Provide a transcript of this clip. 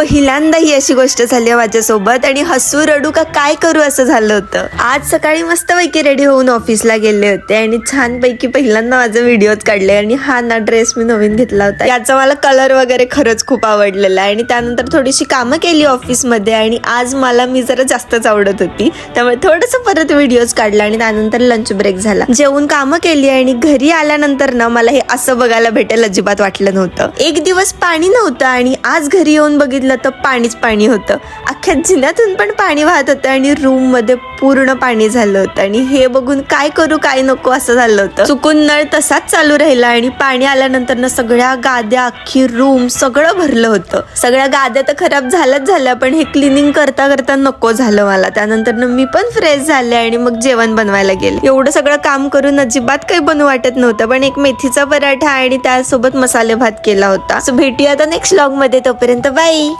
पहिल्यांदा ही अशी गोष्ट झाली माझ्यासोबत आणि हसू रडू का काय करू असं झालं होतं. आज सकाळी मस्तपैकी रेडी होऊन ऑफिसला गेले होते आणि छानपैकी पहिल्यांदा माझे व्हिडिओज काढले आणि हा ना ड्रेस मी नवीन घेतला होता. याचा मला कलर वगैरे खरंच खूप आवडलेला आहे आणि त्यानंतर थोडीशी कामं केली ऑफिसमध्ये आणि आज मला मी जरा जास्तच आवडत होती त्यामुळे थोडंसं परत व्हिडिओज काढला आणि त्यानंतर लंच ब्रेक झाला. जेवून कामं केली आणि घरी आल्यानंतर ना मला हे असं बघायला भेटेल अजिबात वाटलं नव्हतं. एक दिवस पाणी नव्हतं आणि आज घरी येऊन बघितलं तर पाणीच पाणी होतं. अख्ख्या जिन्यातून पण पाणी वाहत होतं आणि रूम मध्ये पूर्ण पाणी झालं होतं आणि हे बघून काय करू काय नको असं झालं होतं. चुकून नळ तसाच चालू राहिला आणि पाणी आल्यानंतर ना सगळ्या गाद्या अख्खी रूम सगळं भरलं होतं. सगळ्या गाद्या तर खराब झाल्या पण हे क्लिनिंग करता करता नको झालं मला. त्यानंतर ना मी पण फ्रेश झाले आणि मग जेवण बनवायला गेले. एवढं सगळं काम करून अजिबात काही बनवू वाटत नव्हतं पण एक मेथीचा पराठा आणि त्यासोबत मसाले भात केला होता. सो भेटूया आता नेक्स्ट व्लॉग मध्ये. तोपर्यंत बाय.